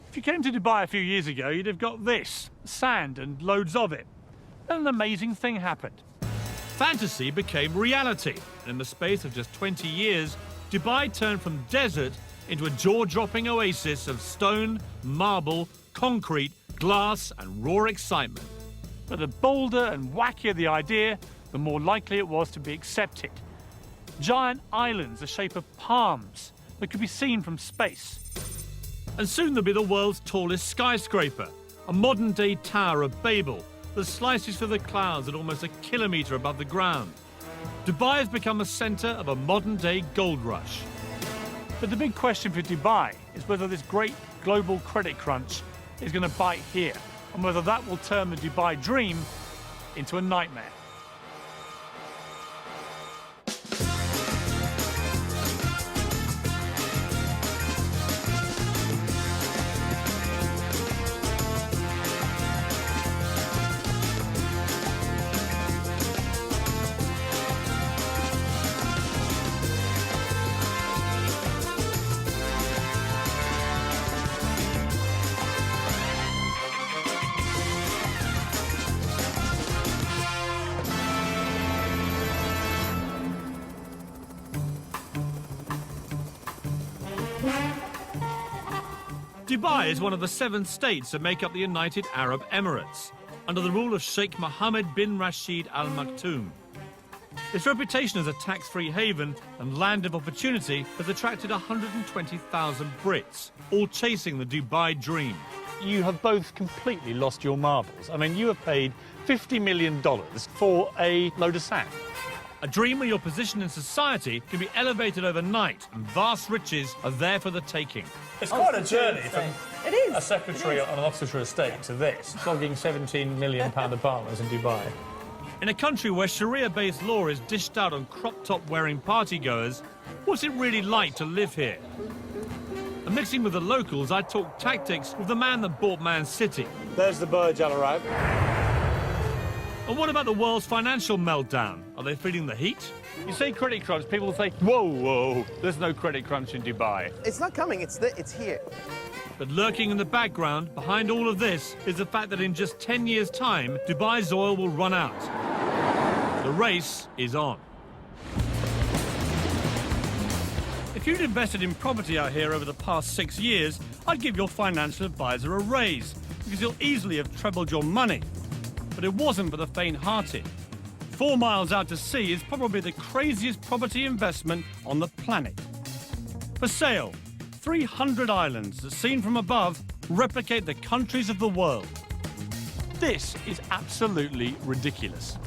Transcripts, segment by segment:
If you came to Dubai a few years ago, you'd have got this, sand and loads of it. Then an amazing thing happened. Fantasy became reality, and in the space of just 20 years, Dubai turned from desert into a jaw-dropping oasis of stone, marble, concrete, glass and raw excitement. But the bolder and wackier the idea, the more likely it was to be accepted. Giant islands the shape of palms that could be seen from space. And soon there'll be the world's tallest skyscraper, a modern-day Tower of Babel that slices through the clouds at almost a kilometre above the ground. Dubai has become a centre of a modern-day gold rush. But the big question for Dubai is whether this great global credit crunch is going to bite here, and whether that will turn the Dubai dream into a nightmare. Dubai is one of the 7 states that make up the United Arab Emirates, under the rule of Sheikh Mohammed bin Rashid Al Maktoum. Its reputation as a tax-free haven and land of opportunity has attracted 120,000 Brits, all chasing the Dubai dream. You have both completely lost your marbles. I mean, you have paid $50 million for a load of sand. A dream where your position in society can be elevated overnight and vast riches are there for the taking. It's quite a journey from a secretary on an Oxfordshire estate to this, flogging £17 million apartments in Dubai. In a country where Sharia-based law is dished out on crop-top-wearing partygoers, what's it really like to live here? And mixing with the locals, I talk tactics with the man that bought Man City. There's the Burj Al Arab. And what about the world's financial meltdown? Are they feeling the heat? You say credit crunch, people think, whoa, there's no credit crunch in Dubai. It's not coming, it's here. But lurking in the background, behind all of this, is the fact that in just 10 years' time, Dubai's oil will run out. The race is on. If you'd invested in property out here over the past 6 years, I'd give your financial advisor a raise, because you'll easily have trebled your money. But it wasn't for the faint-hearted. 4 miles out to sea is probably the craziest property investment on the planet. For sale, 300 islands that, seen from above, replicate the countries of the world. This is absolutely ridiculous.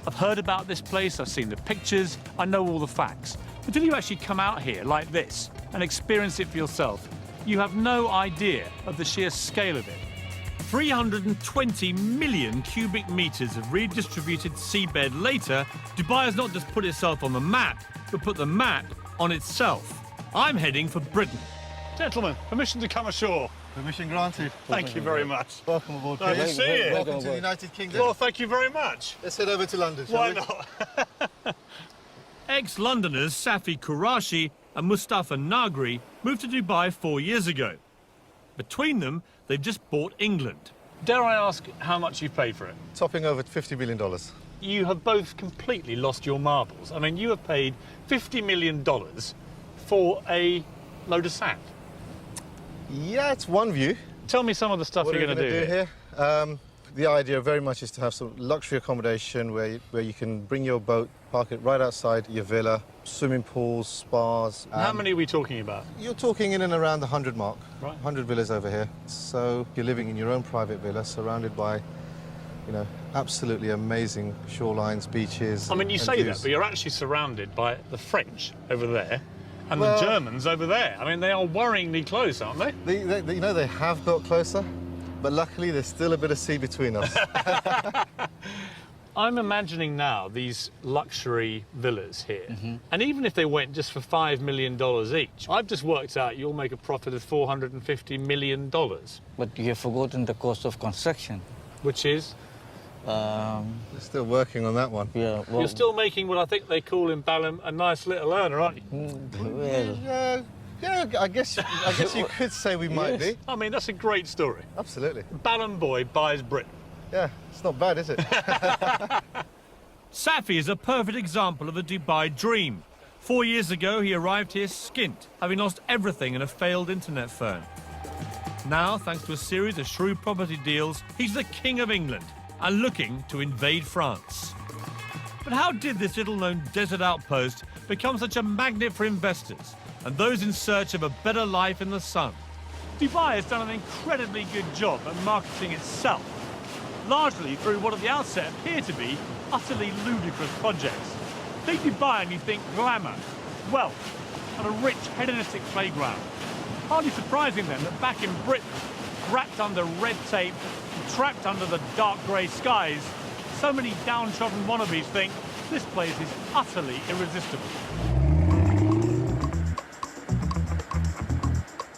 I've heard about this place, I've seen the pictures, I know all the facts. Until you actually come out here like this and experience it for yourself, you have no idea of the sheer scale of it. 320 million cubic metres of redistributed seabed later, Dubai has not just put itself on the map, but put the map on itself. I'm heading for Britain. Gentlemen, permission to come ashore. Permission granted. Thank you very much. Welcome aboard. Nice to see you. Welcome to the United Kingdom. Well, thank you very much. Let's head over to London, shall Why we? not? Ex-Londoners Safi Qurashi and Mustafa Nagri moved to Dubai 4 years ago. Between them, they've just bought England. Dare I ask how much you've paid for it? Topping over $50 million. You have both completely lost your marbles. I mean, you have paid $50 million for a load of sand. Yeah, it's one view. Tell me some of the stuff What you're are we going to do here? The idea very much is to have some luxury accommodation where you can bring your boat, park it right outside your villa, swimming pools, spas. How many are we talking about? You're talking in and around the 100 mark. Right. 100 villas over here. So you're living in your own private villa, surrounded by, you know, absolutely amazing shorelines, beaches. I mean, you and say views. that, but you're actually surrounded by the French over there and Well, the Germans over there. I mean, they are worryingly close, aren't they? You know, they have got closer, but luckily there's still a bit of sea between us. I'm imagining now these luxury villas here, and even if they went just for $5 million each, I've just worked out you'll make a profit of $450 million. But you have forgotten the cost of construction. Which is? We're still working on that one. Yeah, well, You're still making what I think they call in Balham a nice little earner, aren't you? well, Yeah, Yeah, I guess you could say we might be. I mean, that's a great story. Absolutely. Ballon boy buys Britain. Yeah, it's not bad, is it? Safi is a perfect example of the Dubai dream. 4 years ago, he arrived here skint, having lost everything in a failed internet firm. Now, thanks to a series of shrewd property deals, he's the King of England and looking to invade France. But how did this little-known desert outpost become such a magnet for investors and those in search of a better life in the sun? Dubai has done an incredibly good job at marketing itself, largely through what at the outset appear to be utterly ludicrous projects. Think Dubai and you think glamour, wealth, and a rich hedonistic playground. Hardly surprising then that back in Britain, wrapped under red tape and trapped under the dark grey skies, so many downtrodden wannabes think this place is utterly irresistible.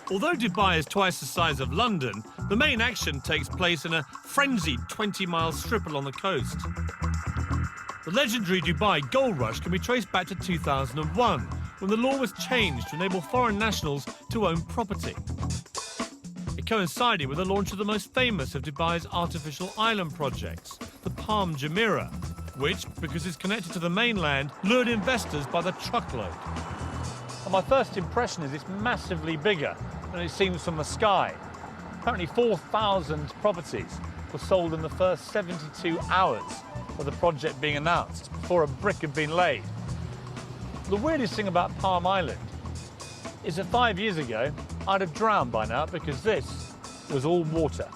Although Dubai is twice the size of London, the main action takes place in a frenzied 20-mile strip along the coast. The legendary Dubai gold rush can be traced back to 2001, when the law was changed to enable foreign nationals to own property. It coincided with the launch of the most famous of Dubai's artificial island projects, the Palm Jumeirah, which, because it's connected to the mainland, lured investors by the truckload. And my first impression is it's massively bigger than it seems from the sky. Apparently 4,000 properties were sold in the first 72 hours of the project being announced, before a brick had been laid. The weirdest thing about Palm Island is that 5 years ago, I'd have drowned by now because this was all water.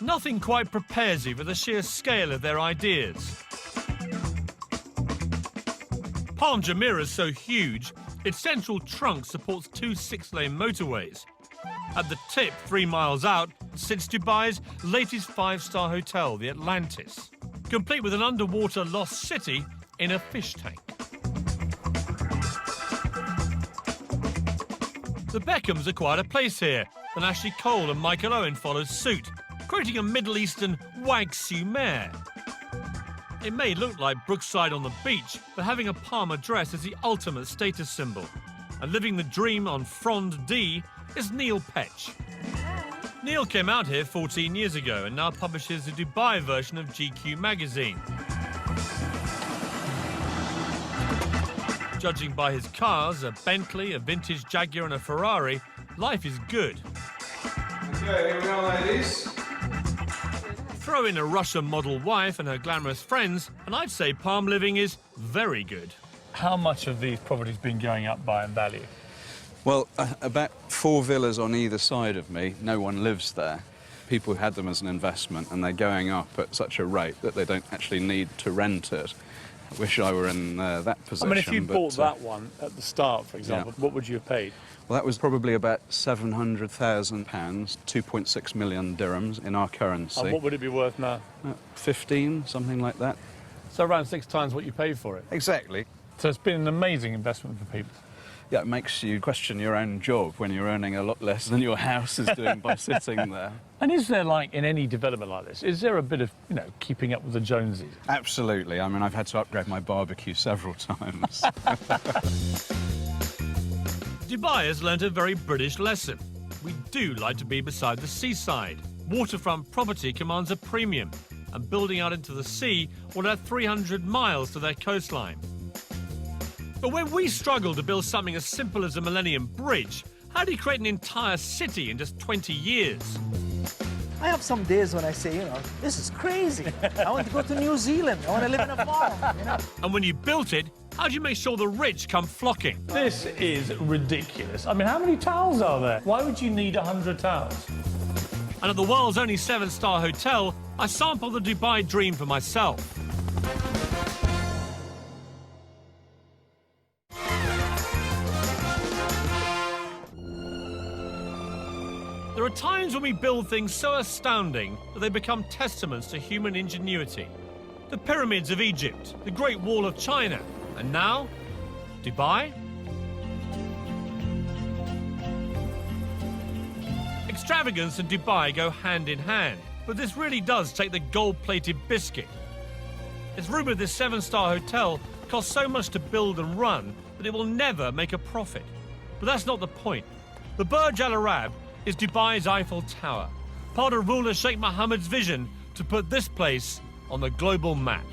Nothing quite prepares you for the sheer scale of their ideas. Palm Jumeirah is so huge, its central trunk supports 2 6-lane motorways. At the tip, 3 miles out, sits Dubai's latest 5-star hotel, the Atlantis, complete with an underwater lost city in a fish tank. The Beckhams acquired a place here, and Ashley Cole and Michael Owen followed suit, creating a Middle Eastern wag-su-mare. It may look like Brookside on the beach, but having a Palm address is the ultimate status symbol. And living the dream on Frond D is Neil Petch. Neil came out here 14 years ago and now publishes the Dubai version of GQ magazine. Judging by his cars, a Bentley, a vintage Jaguar and a Ferrari, life is good. Okay, here we are, ladies. Throw in a Russian model wife and her glamorous friends, and I'd say Palm living is very good. How much have these properties been going up by in value? Well, about 4 villas on either side of me. No one lives there. People had them as an investment, and they're going up at such a rate that they don't actually need to rent it. I wish I were in that position. I mean, if you bought that one at the start, for example, what would you have paid? Well, that was probably about £700,000, 2.6 million dirhams in our currency. And what would it be worth now? 15, something like that. So around 6 times what you paid for it. Exactly. So it's been an amazing investment for people. Yeah, it makes you question your own job when you're earning a lot less than your house is doing by sitting there. And is there, like, in any development like this, is there a bit of, you know, keeping up with the Joneses? Absolutely. I mean, I've had to upgrade my barbecue several times. Dubai has learnt a very British lesson. We do like to be beside the seaside. Waterfront property commands a premium, and building out into the sea will add 300 miles to their coastline. But when we struggle to build something as simple as a Millennium Bridge, how do you create an entire city in just 20 years? I have some days when I say, you know, this is crazy. I want to go to New Zealand. I want to live in a farm, you know. And when you built it, how do you make sure the rich come flocking? This is ridiculous. I mean, how many towels are there? Why would you need 100 towels? And at the world's only 7-star hotel, I sampled the Dubai dream for myself. There are times when we build things so astounding that they become testaments to human ingenuity. The pyramids of Egypt, the Great Wall of China, and now, Dubai? Extravagance and Dubai go hand in hand, but this really does take the gold-plated biscuit. It's rumoured this 7-star hotel cost so much to build and run that it will never make a profit. But that's not the point. The Burj Al Arab is Dubai's Eiffel Tower, part of ruler Sheikh Mohammed's vision to put this place on the global map.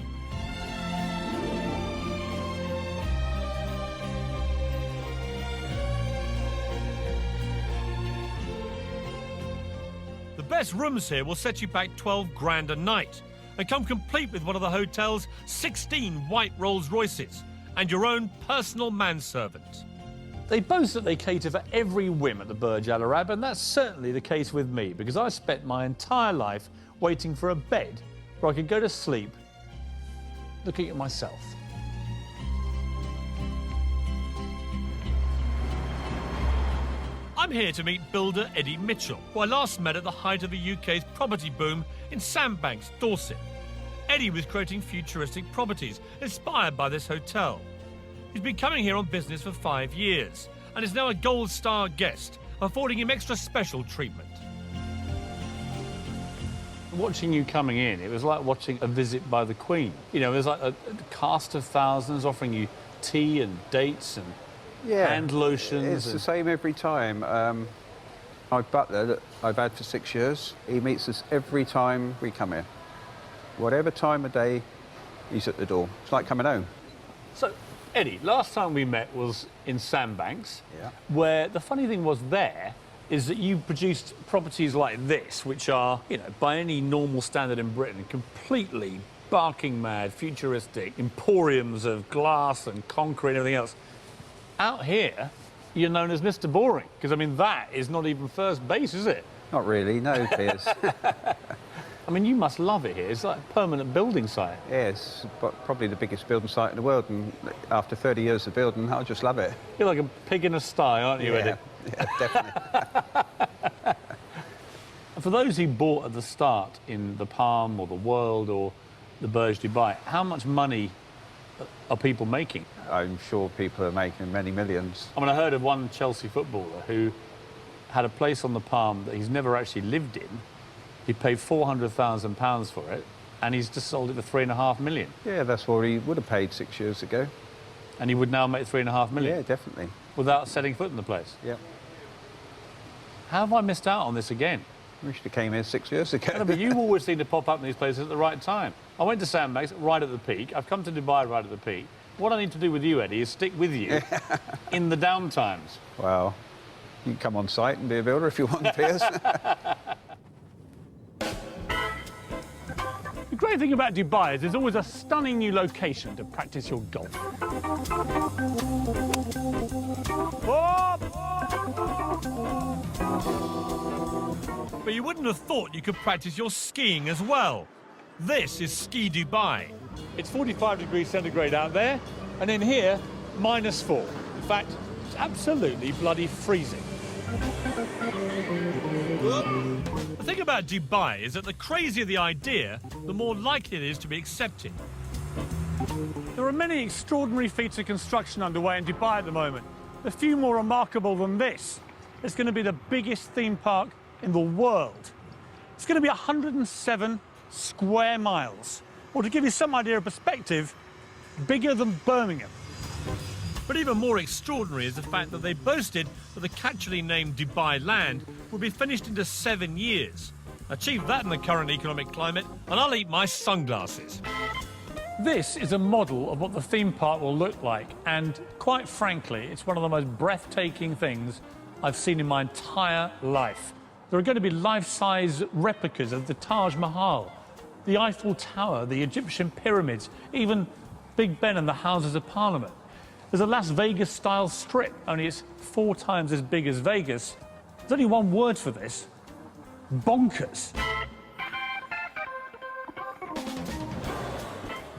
The best rooms here will set you back 12 grand a night and come complete with one of the hotel's 16 white Rolls Royces and your own personal manservant. They boast that they cater for every whim at the Burj Al Arab, and that's certainly the case with me, because I spent my entire life waiting for a bed where I could go to sleep looking at myself. I'm here to meet builder Eddie Mitchell, who I last met at the height of the UK's property boom in Sandbanks, Dorset. Eddie was creating futuristic properties inspired by this hotel. He's been coming here on business for 5 years and is now a gold star guest, affording him extra special treatment. Watching you coming in, it was like watching a visit by the Queen. You know, it was like a cast of thousands offering you tea and dates and hand lotions. It's the same every time. My butler that I've had for 6 years, he meets us every time we come here. Whatever time of day, he's at the door. It's like coming home. So, Eddie, last time we met was in Sandbanks, Yeah. where the funny thing was there is that you produced properties like this, which are, you know, by any normal standard in Britain, completely barking mad, futuristic, emporiums of glass and concrete and everything else. Out here, you're known as Mr. Boring, because, I mean, that is not even first base, is it? Not really, no, Piers. I mean, you must love it here. It's like a permanent building site. Yes, but probably the biggest building site in the world, and after 30 years of building, I just love it. You're like a pig in a sty, aren't you, Eddie? Yeah, definitely. For those who bought at the start in the Palm or the World or the Burj Dubai, how much money are people making? I'm sure people are making many millions. I mean, I heard of one Chelsea footballer who had a place on the Palm that he's never actually lived in. He paid £400,000 for it, and he's just sold it for £3.5 million. Yeah, that's what he would have paid 6 years ago. And he would now make £3.5 million? Yeah, definitely. Without setting foot in the place? Yeah. How have I missed out on this again? We should have came here 6 years ago. No, but you always seem to pop up in these places at the right time. I went to Sandbanks right at the peak. I've come to Dubai right at the peak. What I need to do with you, Eddie, is stick with you in the down times. Well, you can come on site and be a builder if you want, Piers. The great thing about Dubai is there's always a stunning new location to practice your golf. But you wouldn't have thought you could practice your skiing as well. This is Ski Dubai. It's 45 degrees centigrade out there, and in here, -4. In fact, it's absolutely bloody freezing. The thing about Dubai is that the crazier the idea, the more likely it is to be accepted. There are many extraordinary feats of construction underway in Dubai at the moment. A few more remarkable than this. It's going to be the biggest theme park in the world. It's going to be 107 square miles. Or to give you some idea of perspective, bigger than Birmingham. But even more extraordinary is the fact that they boasted that the catchily named Dubai Land would be finished into 7 years. Achieve that in the current economic climate, and I'll eat my sunglasses. This is a model of what the theme park will look like, and quite frankly, it's one of the most breathtaking things I've seen in my entire life. There are going to be life-size replicas of the Taj Mahal, the Eiffel Tower, the Egyptian pyramids, even Big Ben and the Houses of Parliament. There's a Las Vegas-style strip, only it's 4 times as big as Vegas. There's only one word for this: bonkers.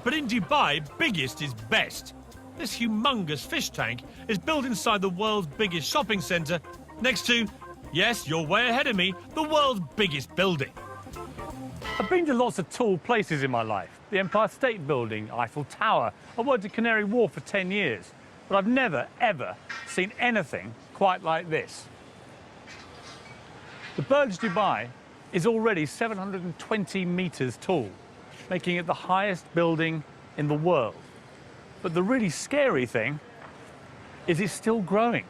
But in Dubai, biggest is best. This humongous fish tank is built inside the world's biggest shopping centre, next to, yes, you're way ahead of me, the world's biggest building. I've been to lots of tall places in my life. The Empire State Building, Eiffel Tower. I worked at Canary Wharf for 10 years. But I've never, ever seen anything quite like this. The Burj Dubai is already 720 metres tall, making it the highest building in the world. But the really scary thing Is it still growing?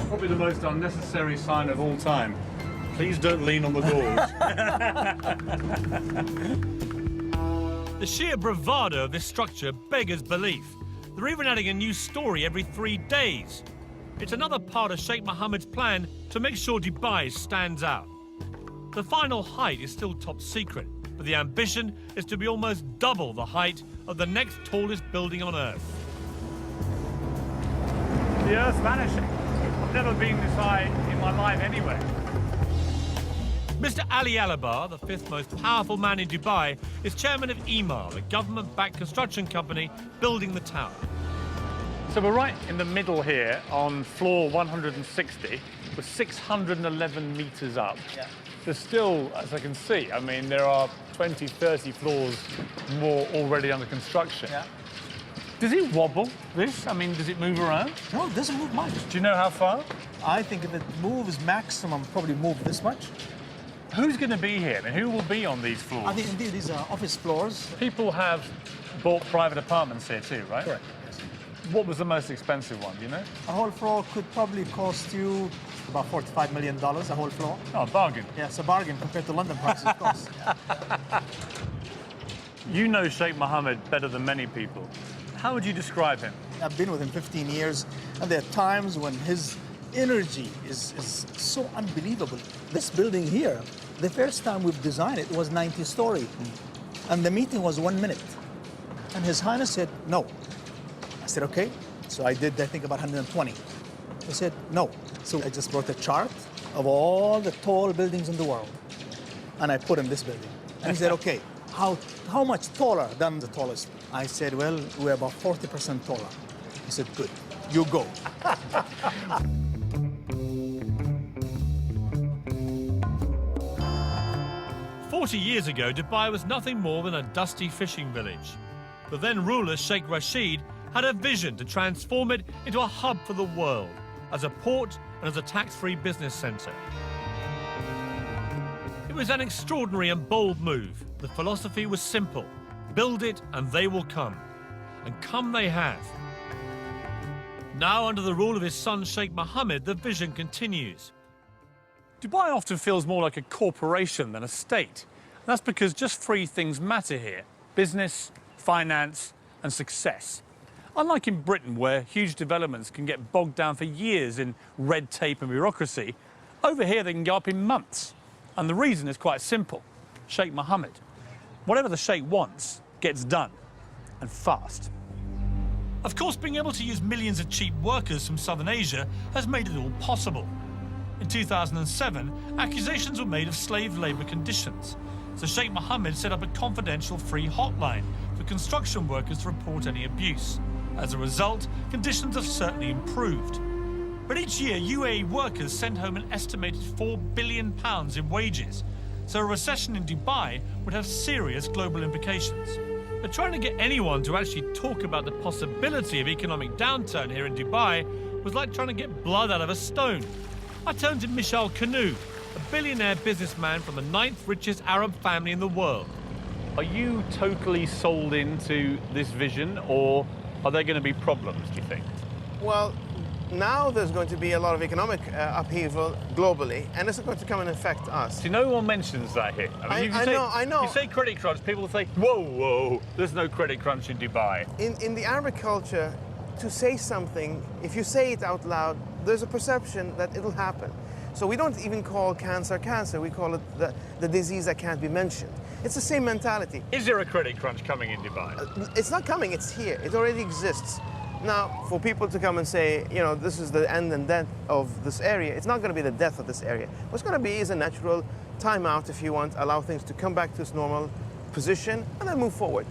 Probably the most unnecessary sign of all time. Please don't lean on the walls. The sheer bravado of this structure beggars belief. They're even adding a new story every 3 days. It's another part of Sheikh Mohammed's plan to make sure Dubai stands out. The final height is still top secret, but the ambition is to be almost double the height of the next tallest building on Earth. The Earth's vanishing. I've never been this high in my life anyway. Mr. Ali Alabbar, the 5th most powerful man in Dubai, is chairman of Emaar, a government-backed construction company building the tower. So we're right in the middle here on floor 160. We're 611 metres up. Yeah. There's still, as I can see, I mean, there are 20, 30 floors more already under construction. Yeah. Does it wobble, this? I mean, does it move around? No, it doesn't move much. Do you know how far? I think if it moves maximum, probably move this much. Who's going to be here? I mean, who will be on these floors? I think indeed these are office floors. People have bought private apartments here too, right? Correct. Yes. What was the most expensive one, do you know? A whole floor could probably cost you about $45 million, a whole floor. Oh, bargain. Yeah, it's a bargain compared to London prices, of course. You know Sheikh Mohammed better than many people. How would you describe him? I've been with him 15 years, and there are times when his energy is so unbelievable. This building here, the first time we've designed it was 90-story, and the meeting was 1 minute. And His Highness said, no. I said, okay. So I did, I think, about 120. He said, no. So I just brought a chart of all the tall buildings in the world, and I put in this building. And he said, okay, how much taller than the tallest? I said, well, we're about 40% taller. He said, good, you go. 40 years ago, Dubai was nothing more than a dusty fishing village. The then ruler, Sheikh Rashid, had a vision to transform it into a hub for the world, as a port and as a tax-free business centre. It was an extraordinary and bold move. The philosophy was simple: build it and they will come. And come they have. Now, under the rule of his son Sheikh Mohammed, the vision continues. Dubai often feels more like a corporation than a state. And that's because just three things matter here: business, finance, and success. Unlike in Britain, where huge developments can get bogged down for years in red tape and bureaucracy, over here they can go up in months. And the reason is quite simple: Sheikh Mohammed. Whatever the Sheikh wants gets done, and fast. Of course, being able to use millions of cheap workers from Southern Asia has made it all possible. In 2007, accusations were made of slave labour conditions, so Sheikh Mohammed set up a confidential free hotline for construction workers to report any abuse. As a result, conditions have certainly improved. But each year, UAE workers send home an estimated £4 billion in wages, so a recession in Dubai would have serious global implications. But trying to get anyone to actually talk about the possibility of economic downturn here in Dubai was like trying to get blood out of a stone. I turned to Michel Canu, a billionaire businessman from the 9th richest Arab family in the world. Are you totally sold into this vision, or are there going to be problems, do you think? Well, now there's going to be a lot of economic upheaval globally, and it's going to come and affect us. See, no one mentions that here. I know. You say credit crunch, people will say, whoa, whoa, there's no credit crunch in Dubai. In the Arabic culture, to say something, if you say it out loud, there's a perception that it'll happen. So we don't even call cancer cancer, we call it the disease that can't be mentioned. It's the same mentality. Is there a credit crunch coming in Dubai? It's not coming, it's here. It already exists. Now, for people to come and say, you know, this is the end and death of this area, it's not going to be the death of this area. What's going to be is a natural timeout, if you want, allow things to come back to its normal position and then move forward.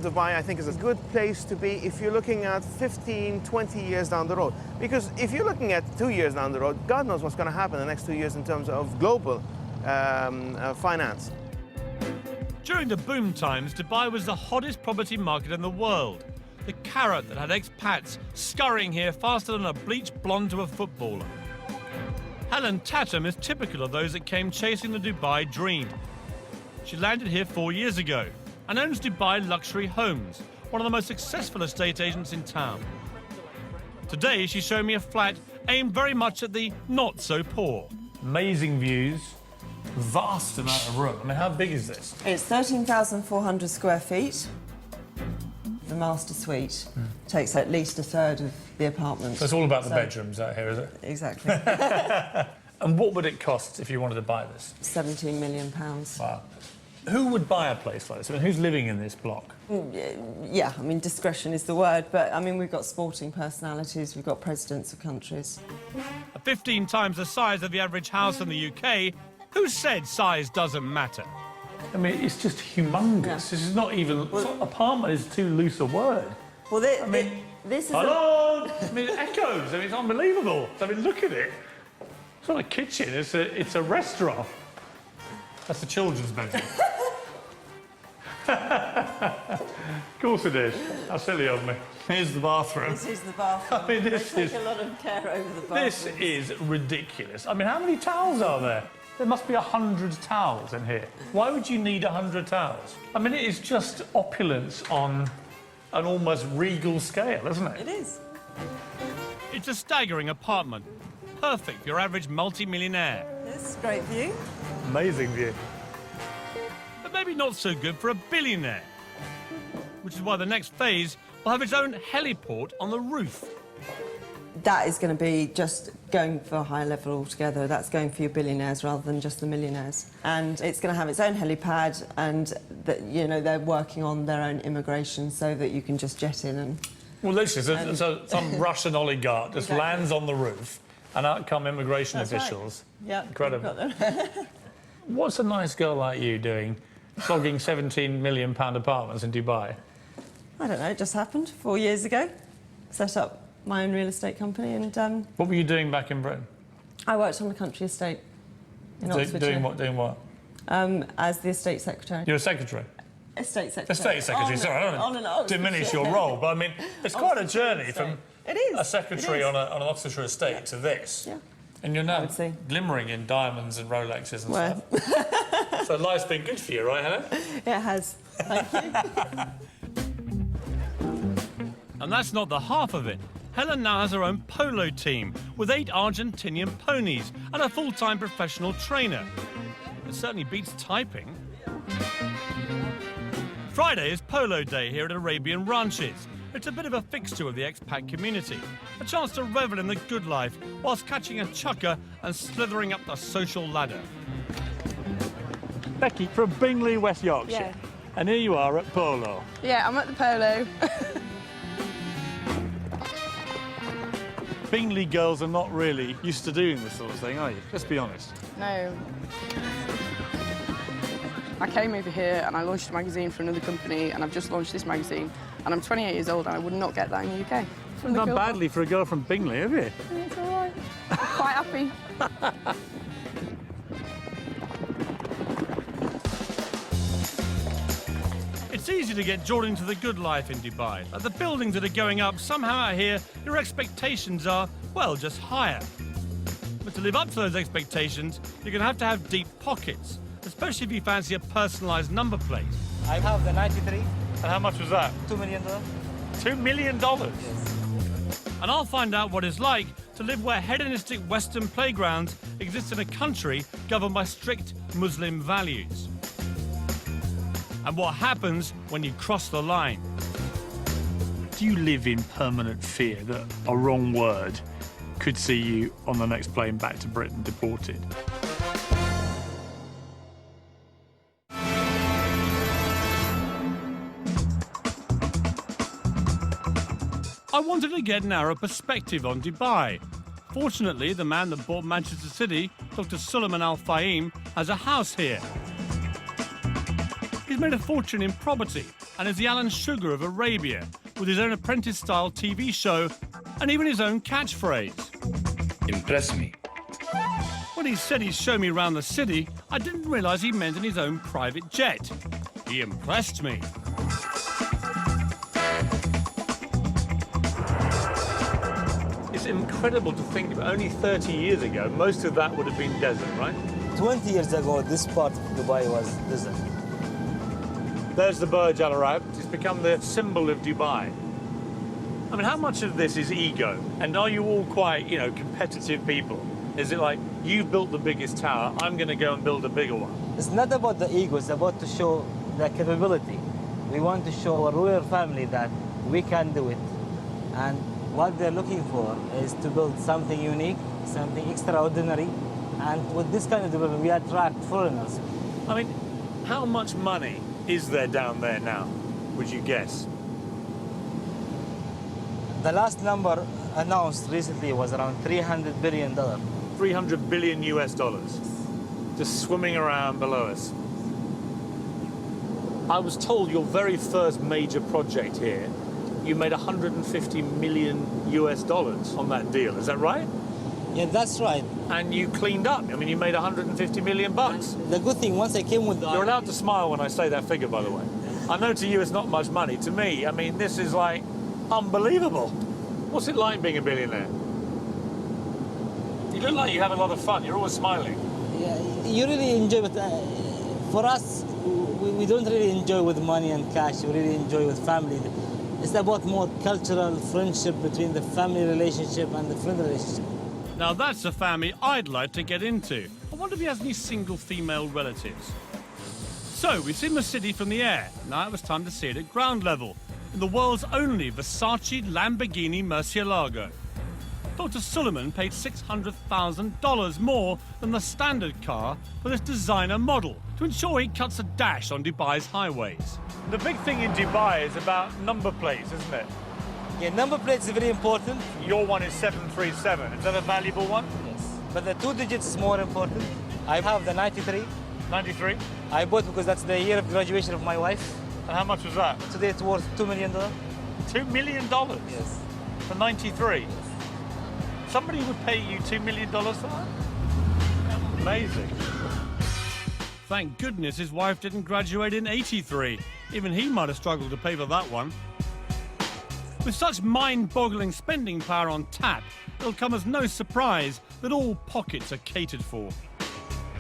Dubai, I think, is a good place to be if you're looking at 15, 20 years down the road. Because if you're looking at 2 years down the road, God knows what's going to happen in the next 2 years in terms of global finance. During the boom times, Dubai was the hottest property market in the world. The carrot that had expats scurrying here faster than a bleached blonde to a footballer. Helen Tatham is typical of those that came chasing the Dubai dream. She landed here 4 years ago and owns Dubai Luxury Homes, one of the most successful estate agents in town. Today, she's showing me a flat aimed very much at the not-so-poor. Amazing views, vast amount of room. I mean, how big is this? It's 13,400 square feet. The master suite takes at least a third of the apartment. So it's all about the bedrooms out here, is it? Exactly. And what would it cost if you wanted to buy this? £17 million. Wow. Who would buy a place like this? I mean, who's living in this block? Yeah, I mean, discretion is the word, but, I mean, we've got sporting personalities, we've got presidents of countries. 15 times the size of the average house in the UK, who said size doesn't matter? I mean, it's just humongous. Yeah. This is not even... apartment is too loose a word. Well, I mean, this is... hello! I mean, it echoes. I mean, it's unbelievable. I mean, look at it. It's not a kitchen, it's a restaurant. That's the children's bedroom. Of course it is. How silly of me. Here's the bathroom. This is the bathroom. I mean, this they is... take a lot of care over the bathroom. This is ridiculous. I mean, how many towels are there? There must be 100 towels in here. Why would you need 100 towels? I mean, it is just opulence on an almost regal scale, isn't it? It is. It's a staggering apartment. Perfect for your average multi-millionaire. This is a great view. Amazing view. But maybe not so good for a billionaire. Which is why the next phase will have its own heliport on the roof. That is going to be just going for a higher level altogether. That's going for your billionaires rather than just the millionaires. And it's going to have its own helipad, and you know, they're working on their own immigration so that you can just jet in and... Well, literally, so some Russian oligarch just lands on the roof, and out come immigration officials. Right. Yeah, incredible. What's a nice girl like you doing, flogging £17 million apartments in Dubai? I don't know, it just happened 4 years ago. Set up my own real estate company, and What were you doing back in Britain? I worked on a country estate in Oxfordshire. Doing what? As the estate secretary. You're a secretary? Estate secretary. Estate secretary, sorry, I don't want to diminish your role, but I mean, it's quite a journey from a secretary on an Oxfordshire estate to this. Yeah. And you're now glimmering in diamonds and Rolexes and stuff. So life's been good for you, right, Helen? It has. Thank you. And that's not the half of it. Helen now has her own polo team with 8 Argentinian ponies and a full-time professional trainer. It certainly beats typing. Friday is polo day here at Arabian Ranches. It's a bit of a fixture of the expat community. A chance to revel in the good life whilst catching a chukker and slithering up the social ladder. Becky from Bingley, West Yorkshire. Yeah. And here you are at polo. Yeah, I'm at the polo. Bingley girls are not really used to doing this sort of thing, are you? Let's be honest. No. I came over here and I launched a magazine for another company, and I've just launched this magazine, and I'm 28 years old and I would not get that in the UK. You've done badly for a girl from Bingley, have you? It's all right. I'm quite happy. It's easy to get drawn into the good life in Dubai. Like the buildings that are going up, somehow out here, your expectations are, well, just higher. But to live up to those expectations, you're going to have deep pockets, especially if you fancy a personalised number plate. I have the 93. And how much was that? $2 million. $2 million? Yes. And I'll find out what it's like to live where hedonistic Western playgrounds exist in a country governed by strict Muslim values. And what happens when you cross the line. Do you live in permanent fear that a wrong word could see you on the next plane back to Britain deported? I wanted to get an Arab perspective on Dubai. Fortunately, the man that bought Manchester City, Dr. Suleiman Al Fahim, has a house here. He's made a fortune in property and is the Alan Sugar of Arabia, with his own apprentice-style TV show and even his own catchphrase. Impress me. When he said he'd show me around the city, I didn't realise he meant in his own private jet. He impressed me. It's incredible to think about. Only 30 years ago, most of that would have been desert, right? 20 years ago, this part of Dubai was desert. There's the Burj Al Arab. It's become the symbol of Dubai. I mean, how much of this is ego? And are you all quite, you know, competitive people? Is it like, you've built the biggest tower, I'm going to go and build a bigger one? It's not about the ego, it's about to show the capability. We want to show our royal family that we can do it. And what they're looking for is to build something unique, something extraordinary. And with this kind of development, we attract foreigners. I mean, how much money is there down there now, would you guess? The last number announced recently was around $300 billion. 300 billion US dollars, just swimming around below us. I was told your very first major project here, you made 150 million US dollars on that deal. Is that right? Yeah, that's right. And you cleaned up. I mean, you made 150 million bucks. The good thing, once I came with the... You're allowed to smile when I say that figure, by the way. I know to you it's not much money. To me, I mean, this is like unbelievable. What's it like being a billionaire? You look like you have a lot of fun. You're always smiling. Yeah, you really enjoy it. For us, we don't really enjoy with money and cash. We really enjoy with family. It's about more cultural friendship between the family relationship and the friend relationship. Now that's a family I'd like to get into. I wonder if he has any single female relatives. So we've seen the city from the air. Now it was time to see it at ground level, in the world's only Versace Lamborghini Murcielago. Dr. Suleiman paid $600,000 more than the standard car for this designer model to ensure he cuts a dash on Dubai's highways. The big thing in Dubai is about number plates, isn't it? Yeah, number plates is very important. Your one is 737. Is that a valuable one? Yes. But the 2 digits is more important. I have the 93. 93? I bought because that's the year of graduation of my wife. And how much was that? Today it's worth $2 million. $2 million? Yes. For 93? Somebody would pay you $2 million for that? Amazing. Thank goodness his wife didn't graduate in '83. Even he might have struggled to pay for that one. With such mind-boggling spending power on tap, it'll come as no surprise that all pockets are catered for.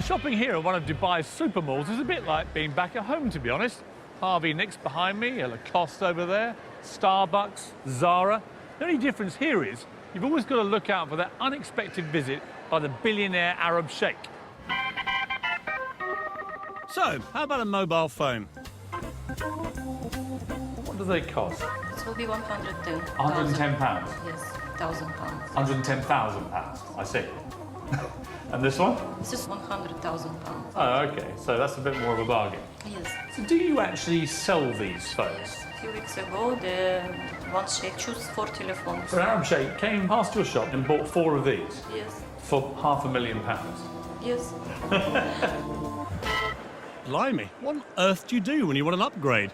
Shopping here at one of Dubai's super malls is a bit like being back at home, to be honest. Harvey Nicks behind me, a Lacoste over there, Starbucks, Zara. The only difference here is you've always got to look out for that unexpected visit by the billionaire Arab sheikh. So, how about a mobile phone? What do they cost? It will be 110. £110? Yes, £1,000. £110,000, I see. And this one? This is £100,000. Oh, okay, so that's a bit more of a bargain. Yes. So do you actually sell these phones? Yes. A few weeks ago, the one sheikh chose 4 telephones. So an Arab sheikh came past your shop and bought 4 of these? Yes. For £500,000? Yes. Blimey, what on earth do you do when you want an upgrade?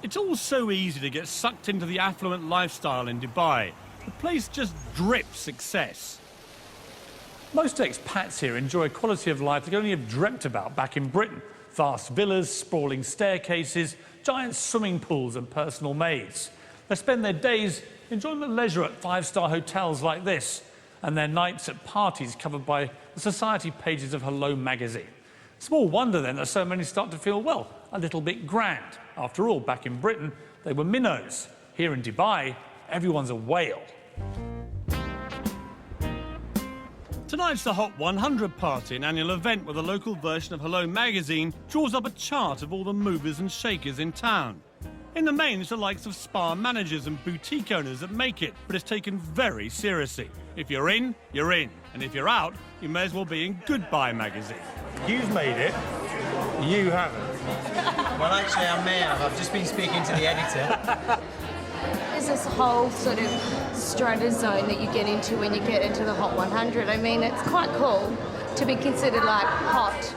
It's all so easy to get sucked into the affluent lifestyle in Dubai. The place just drips success. Most expats here enjoy a quality of life they could only have dreamt about back in Britain. Vast villas, sprawling staircases, giant swimming pools and personal maids. They spend their days enjoying the leisure at 5-star hotels like this, and their nights at parties covered by the society pages of Hello magazine. Small wonder then that so many start to feel, well, a little bit grand. After all, back in Britain, they were minnows. Here in Dubai, everyone's a whale. Tonight's the Hot 100 party, an annual event where the local version of Hello magazine draws up a chart of all the movers and shakers in town. In the main, it's the likes of spa managers and boutique owners that make it, but it's taken very seriously. If you're in, you're in. And if you're out, you may as well be in Goodbye magazine. You've made it. You haven't. Well, actually, I may have. I've just been speaking to the editor. There's this whole sort of strata zone that you get into when you get into the Hot 100. I mean, it's quite cool to be considered, like, hot.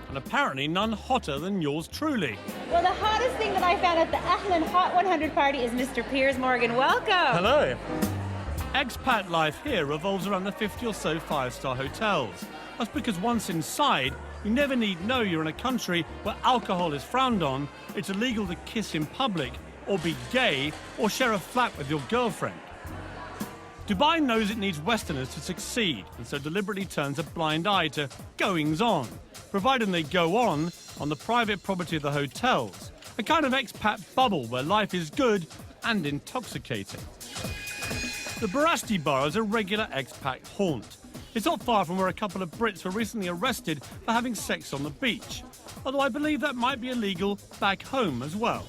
And apparently none hotter than yours truly. Well, the hottest thing that I found at the Ahlan Hot 100 party is Mr. Piers Morgan. Welcome. Hello. Expat life here revolves around the 50 or so 5-star hotels. That's because once inside, you never need know you're in a country where alcohol is frowned on, it's illegal to kiss in public, or be gay, or share a flat with your girlfriend. Dubai knows it needs Westerners to succeed, and so deliberately turns a blind eye to goings-on, providing they go on the private property of the hotels, a kind of expat bubble where life is good and intoxicating. The Burj Bar is a regular expat haunt. It's not far from where a couple of Brits were recently arrested for having sex on the beach, although I believe that might be illegal back home as well.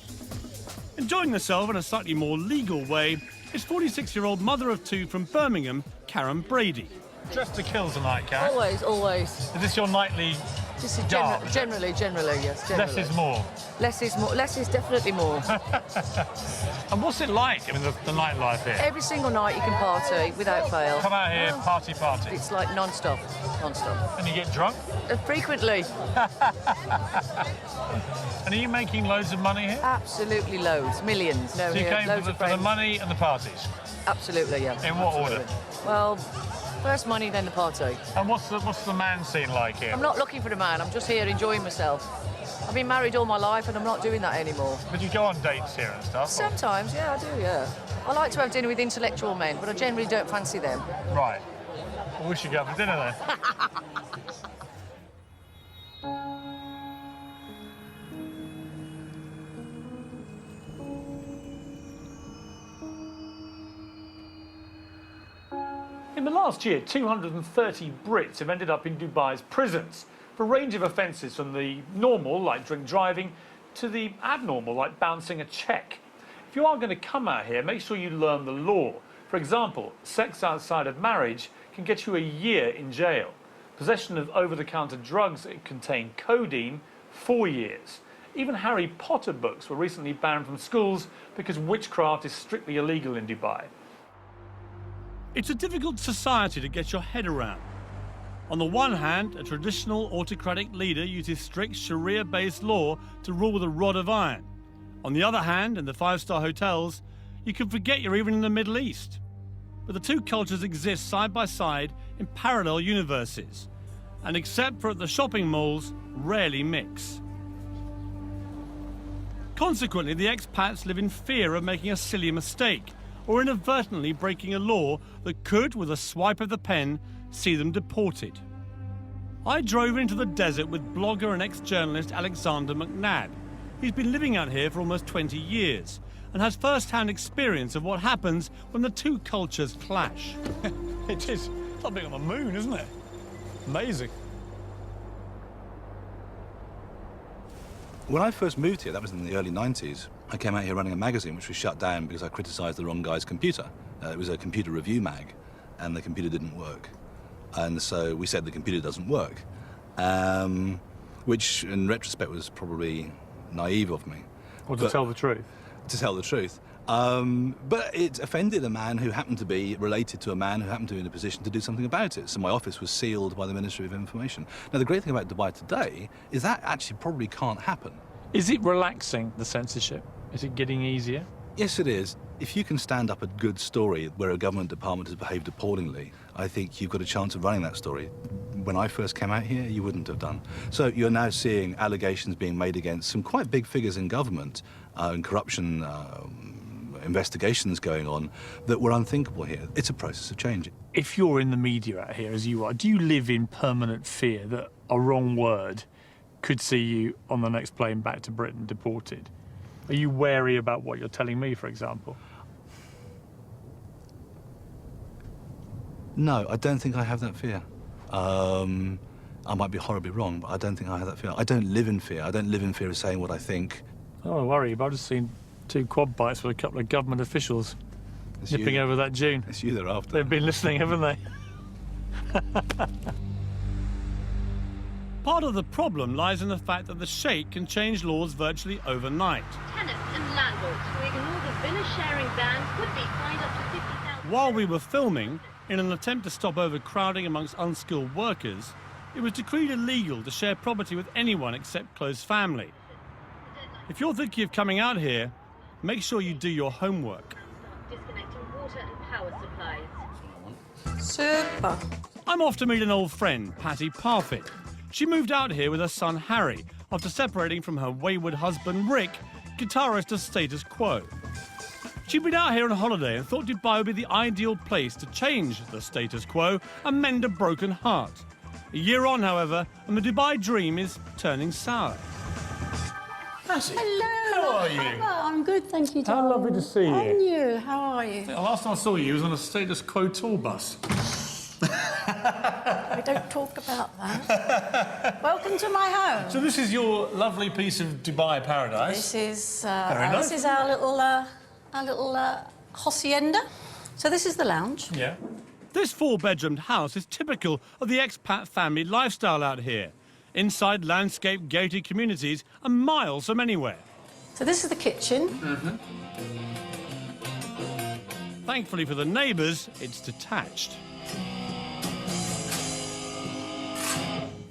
Enjoying herself in a slightly more legal way is 46-year-old mother of two from Birmingham, Karen Brady. Dressed to kill tonight, Karen? Always, always. Is this your nightly This is garb? generally, yes. Generally. Less is more. Less is more. Less is definitely more. And what's it like? I mean, the nightlife here. Every single night you can party without fail. Come out here, party. It's like non-stop. And you get drunk? Frequently. And are you making loads of money here? Absolutely loads, millions. No, So you here, came loads for of the friends. money and the parties? Absolutely, yeah. In what Absolutely. order? Well, first money, then the party. And what's the man scene like here? I'm not looking for a man. I'm just here enjoying myself. I've been married all my life, and I'm not doing that anymore. But you go on dates here and stuff? Sometimes, yeah, I do, yeah. I like to have dinner with intellectual men, but I generally don't fancy them. Right. Well, we should go for dinner then. In the last year, 230 Brits have ended up in Dubai's prisons for a range of offences, from the normal, like drink driving, to the abnormal, like bouncing a cheque. If you are going to come out here, make sure you learn the law. For example, sex outside of marriage can get you a year in jail. Possession of over-the-counter drugs that contain codeine, 4 years. Even Harry Potter books were recently banned from schools because witchcraft is strictly illegal in Dubai. It's a difficult society to get your head around. On the one hand, a traditional autocratic leader uses strict Sharia-based law to rule with a rod of iron. On the other hand, in the five-star hotels, you can forget you're even in the Middle East. But the two cultures exist side by side in parallel universes, and except for at the shopping malls, rarely mix. Consequently, the expats live in fear of making a silly mistake, or inadvertently breaking a law that could, with a swipe of the pen, see them deported. I drove into the desert with blogger and ex-journalist Alexander McNabb. He's been living out here for almost 20 years and has first-hand experience of what happens when the two cultures clash. It is. It's like being on the moon, isn't it? Amazing. When I first moved here, that was in the early 90s, I came out here running a magazine which was shut down because I criticised the wrong guy's computer. It was a computer review mag, and the computer didn't work. And so we said the computer doesn't work, which in retrospect was probably naive of me. Or to tell the truth. To tell the truth. But it offended a man who happened to be related to a man who happened to be in a position to do something about it. So my office was sealed by the Ministry of Information. Now, the great thing about Dubai today is that actually probably can't happen. Is it relaxing, the censorship? Is it getting easier? Yes, it is. If you can stand up a good story where a government department has behaved appallingly, I think you've got a chance of running that story. When I first came out here, you wouldn't have done. So you're now seeing allegations being made against some quite big figures in government and corruption investigations going on that were unthinkable here. It's a process of change. If you're in the media out here, as you are, do you live in permanent fear that a wrong word could see you on the next plane back to Britain deported? Are you wary about what you're telling me, for example? No, I don't think I have that fear. I might be horribly wrong, but I don't think I have that fear. I don't live in fear. I don't live in fear of saying what I think. Oh, don't worry, but I've just seen 2 quad bikes with a couple of government officials nipping over that dune. It's you they're after. They've been listening, haven't they? Part of the problem lies in the fact that the Sheikh can change laws virtually overnight. Tenants and landlords who ignore the villa sharing ban could be fined up to 50,000. While we were filming, in an attempt to stop overcrowding amongst unskilled workers, it was decreed illegal to share property with anyone except close family. If you're thinking of coming out here, make sure you do your homework. Disconnecting water and power supplies. Super. I'm off to meet an old friend, Patty Parfit. She moved out here with her son Harry after separating from her wayward husband Rick, guitarist of Status Quo. She'd been out here on holiday and thought Dubai would be the ideal place to change the status quo and mend a broken heart. A year on, however, and the Dubai dream is turning sour. Hello. How are you? Hello, I'm good, thank you, How lovely to see you. And you, how are you? The last time I saw you was on a status quo tour bus. We don't talk about that. Welcome to my home. So this is your lovely piece of Dubai paradise. This is nice. this is our little hacienda. So this is the lounge. Yeah. This four-bedroomed house is typical of the expat family lifestyle out here. Inside landscape gated communities and miles from anywhere. So this is the kitchen. Thankfully for the neighbours, it's detached.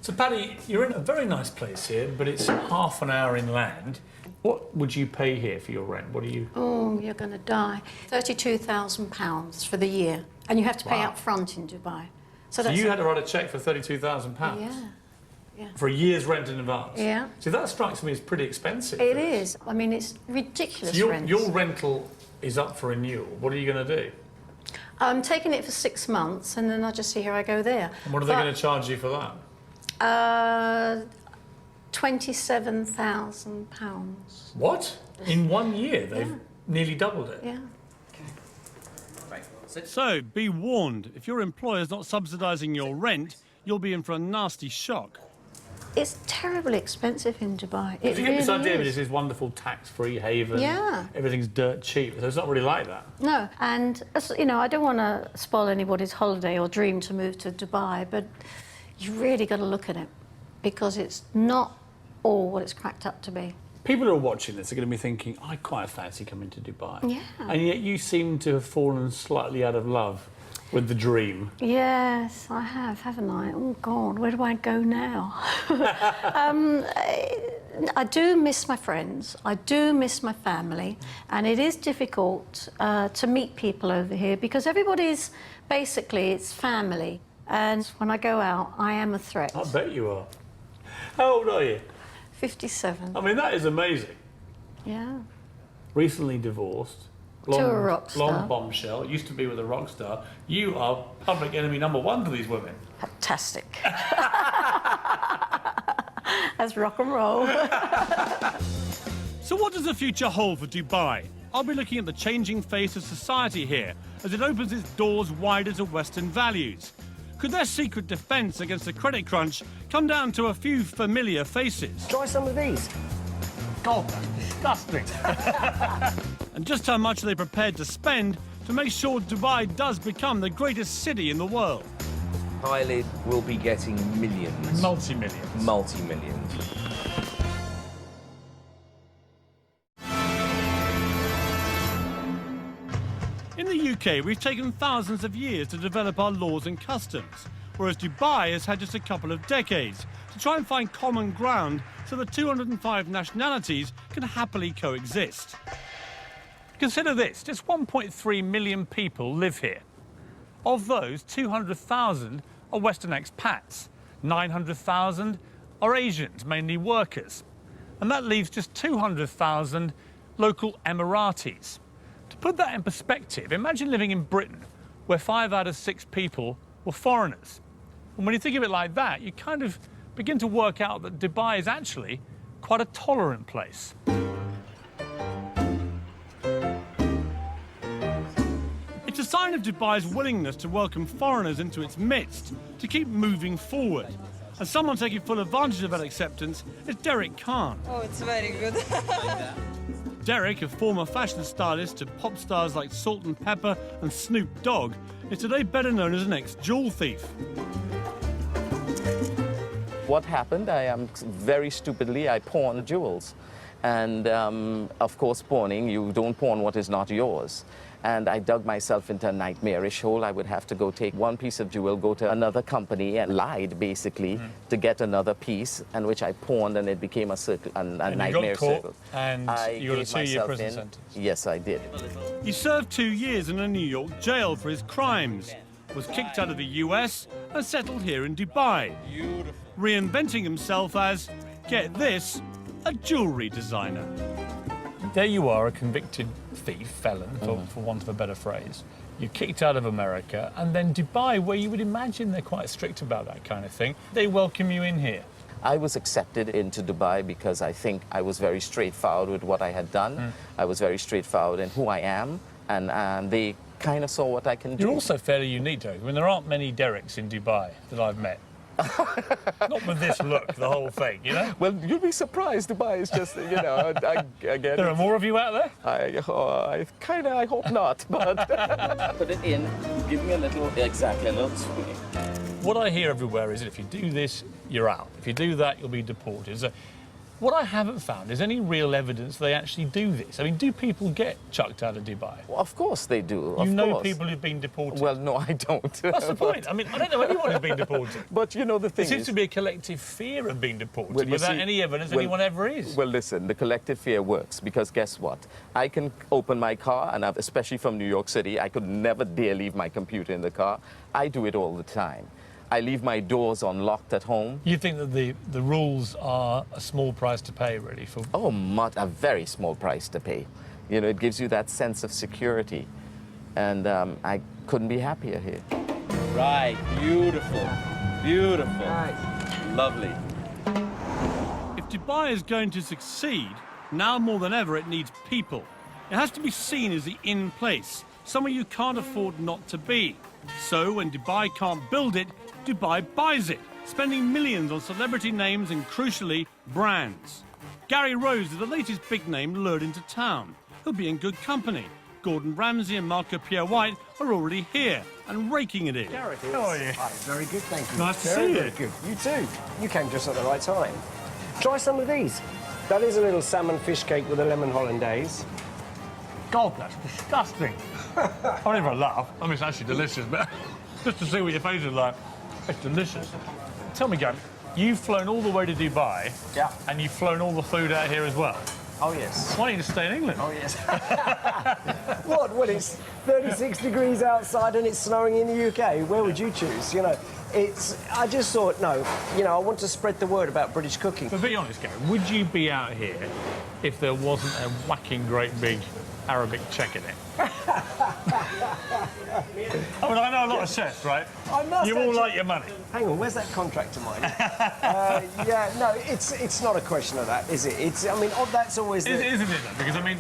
So, Paddy, you're in a very nice place here, but it's half an hour inland. What would you pay here for your rent? What do you... Oh, you're going to die. £32,000 for the year. And you have to pay Wow. up front in Dubai. So you had to write a cheque for £32,000? Yeah. Yeah. For a year's rent in advance? Yeah. So that strikes me as pretty expensive. It is. I mean, it's ridiculous So rent. your rental is up for renewal. What are you going to do? I'm taking it for 6 months, and then I just see how I go there. And what are they going to charge you for that? £27,000. What? In 1 year, they've nearly doubled it? Yeah. So, be warned, if your employer's not subsidising your rent, you'll be in for a nasty shock. It's terribly expensive in Dubai. It You get this really idea that is. this is wonderful tax-free haven. Yeah. Everything's dirt cheap. So it's not really like that. No, and you know, I don't want to spoil anybody's holiday or dream to move to Dubai, but you really got to look at it because it's not all what it's cracked up to be. People who are watching this are going to be thinking, I quite fancy coming to Dubai. Yeah. And yet you seem to have fallen slightly out of love with the dream. Yes, I have, haven't I? Oh, God, where do I go now? I do miss my friends. I do miss my family. And it is difficult to meet people over here because everybody's basically, it's family. And when I go out, I am a threat. I bet you are. How old are you? 57. I mean, that is amazing. Yeah. Recently divorced. To a rock star. Long bombshell. Used to be with a rock star. You are public enemy #1 to these women. Fantastic. That's rock and roll. So what does the future hold for Dubai? I'll be looking at the changing face of society here as it opens its doors wider to Western values. Could their secret defence against the credit crunch come down to a few familiar faces? Try some of these. God, that's disgusting. And just how much are they prepared to spend to make sure Dubai does become the greatest city in the world? Khalid will be getting millions. Multi-millions. Multi-millions. In the UK, we've taken thousands of years to develop our laws and customs, whereas Dubai has had just a couple of decades to try and find common ground so the 205 nationalities can happily coexist. Consider this, just 1.3 million people live here. Of those, 200,000 are Western expats, 900,000 are Asians, mainly workers, and that leaves just 200,000 local Emiratis. To put that in perspective, imagine living in Britain, where 5 out of 6 people were foreigners. And when you think of it like that, you kind of begin to work out that Dubai is actually quite a tolerant place. It's a sign of Dubai's willingness to welcome foreigners into its midst, to keep moving forward. And someone taking full advantage of that acceptance is Derek Carr. Oh, it's very good. Derek, a former fashion stylist to pop stars like Salt and Pepper and Snoop Dogg, is today better known as an ex-jewel thief. What happened, very stupidly, I pawned jewels. And of course, pawning, you don't pawn what is not yours. And I dug myself into a nightmarish hole. I would have to go take one piece of jewel, go to another company and lied, basically, to get another piece, and which I pawned, and it became a circle, a nightmare circle. And you got a 2-year prison sentence. Yes, I did. He served 2 years in a New York jail for his crimes, was kicked out of the US and settled here in Dubai, reinventing himself as, get this, a jewellery designer. there you are, a convicted thief, felon, for want of a better phrase. You're kicked out of America, and then Dubai, where you would imagine they're quite strict about that kind of thing, they welcome you in here. I was accepted into Dubai because I think I was very straightforward with what I had done. I was very straightforward in who I am, and they kind of saw what I can do. You're also fairly unique, though. I mean, there aren't many Dereks in Dubai that I've met. Not with this look, the whole thing, you know? Well, you'll be surprised. Dubai is just, you know, again... There are more of you out there? I hope not, but... Put it in, give me a little swing. What I hear everywhere is that if you do this, you're out. If you do that, you'll be deported. So what I haven't found is any real evidence they actually do this. I mean, do people get chucked out of Dubai? Well, of course they do. You know people who've been deported? Well, no, I don't. That's the point. I mean, I don't know anyone who's been deported. But, you know, the thing There seems to be a collective fear of being deported without any evidence anyone ever is. Well, listen, the collective fear works because guess what? I can open my car, and especially from New York City, I could never dare leave my computer in the car. I do it all the time. I leave my doors unlocked at home. You think that the rules are a small price to pay, really? For a very small price to pay. You know, it gives you that sense of security. And I couldn't be happier here. Right, beautiful, beautiful. Right. Lovely. If Dubai is going to succeed, now more than ever it needs people. It has to be seen as the in place, somewhere you can't afford not to be. So when Dubai can't build it, Dubai buys it, spending millions on celebrity names and, crucially, brands. Gary Rose is the latest big name lured into town. He'll be in good company. Gordon Ramsay and Marco Pierre White are already here and raking it in. Gary, how are you? Hi, very good, thank you. Nice to see you. Very good. You too. You came just at the right time. Try some of these. That is a little salmon fish cake with a lemon hollandaise. God, that's disgusting. I don't even laugh. I mean, it's actually delicious, but just to see what your face is like, it's delicious. Tell me, Gary, you've flown all the way to Dubai, and you've flown all the food out here as well. Oh, yes. Why don't you just stay in England? Oh, yes. What? Well, it's 36 degrees outside and it's snowing in the UK. Where would you choose? You know, I just thought, no, you know, I want to spread the word about British cooking. But be honest, Gary, would you be out here if there wasn't a whacking great big Arabic check in it? I mean, I know a lot of chefs, right? You all like your money. Hang on, where's that contract of mine? Yeah, no, it's not a question of that, is it? I mean, that's always the... Isn't it, though? Because, I mean,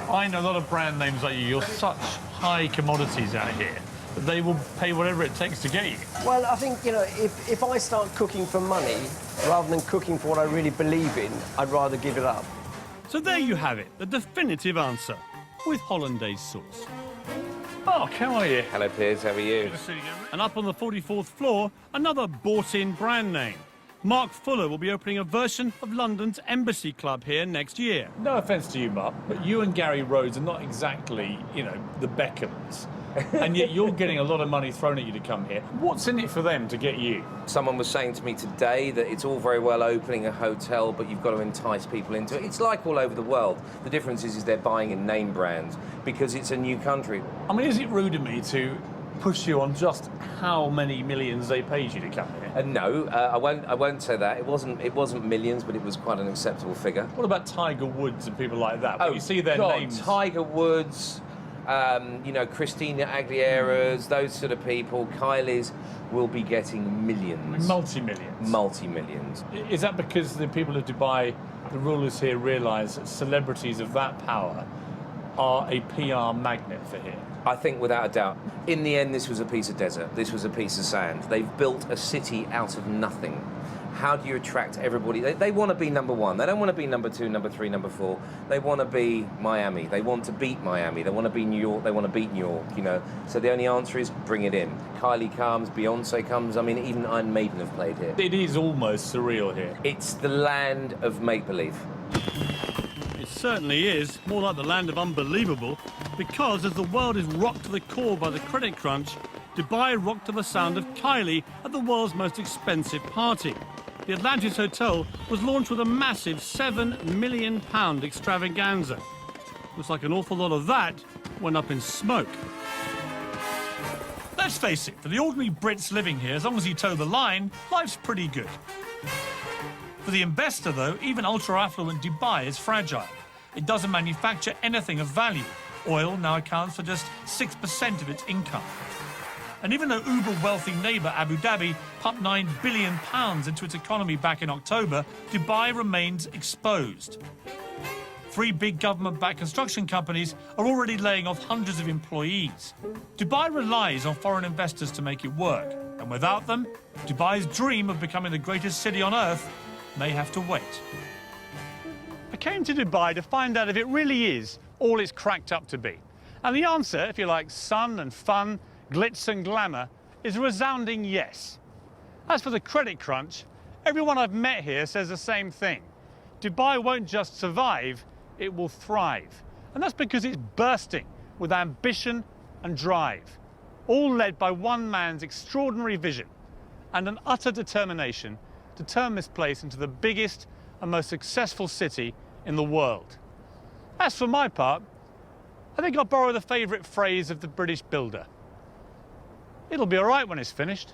I know a lot of brand names like you. You're such high commodities out here that they will pay whatever it takes to get you. Well, I think, you know, if I start cooking for money rather than cooking for what I really believe in, I'd rather give it up. So there you have it, the definitive answer, with hollandaise sauce. Mark, how are you? Hello, Piers, how are you? Good to see you, Gary. And up on the 44th floor, another bought-in brand name. Mark Fuller will be opening a version of London's Embassy Club here next year. No offence to you, Mark, but you and Gary Rhodes are not exactly, you know, the Beckhams. And yet you're getting a lot of money thrown at you to come here. What's in it for them to get you? Someone was saying to me today that it's all very well opening a hotel, but you've got to entice people into it. It's like all over the world. The difference is they're buying in name brands because it's a new country. I mean, is it rude of me to push you on just how many millions they paid you to come here? No, I won't say that. It wasn't millions, but it was quite an acceptable figure. What about Tiger Woods and people like that? When you see their names. Tiger Woods. You know, Christina Aguilera's, those sort of people, Kylie's will be getting millions. Multi-millions? Multi-millions. Is that because the people of Dubai, the rulers here, realise that celebrities of that power are a PR magnet for here? I think without a doubt. In the end, this was a piece of desert. This was a piece of sand. They've built a city out of nothing. How do you attract everybody? They want to be number one. They don't want to be number two, number three, number four. They want to be Miami. They want to beat Miami. They want to be New York. They want to beat New York, you know. So the only answer is bring it in. Kylie comes, Beyonce comes. I mean, even Iron Maiden have played here. It is almost surreal here. It's the land of make-believe. It certainly is, more like the land of unbelievable, because as the world is rocked to the core by the credit crunch, Dubai rocked to the sound of Kylie at the world's most expensive party. The Atlantis Hotel was launched with a massive £7 million extravaganza. Looks like an awful lot of that went up in smoke. Let's face it, for the ordinary Brits living here, as long as you toe the line, life's pretty good. For the investor, though, even ultra-affluent Dubai is fragile. it doesn't manufacture anything of value. Oil now accounts for just 6% of its income. And even though uber-wealthy neighbour Abu Dhabi pumped £9 billion into its economy back in October, Dubai remains exposed. 3 big government-backed construction companies are already laying off hundreds of employees. Dubai relies on foreign investors to make it work, and without them, Dubai's dream of becoming the greatest city on earth may have to wait. I came to Dubai to find out if it really is all it's cracked up to be. And the answer, if you like sun and fun, glitz and glamour, is a resounding yes. As for the credit crunch, everyone I've met here says the same thing. Dubai won't just survive, it will thrive. And that's because it's bursting with ambition and drive, all led by one man's extraordinary vision and an utter determination to turn this place into the biggest and most successful city in the world. As for my part, I think I'll borrow the favourite phrase of the British builder. It'll be all right when it's finished.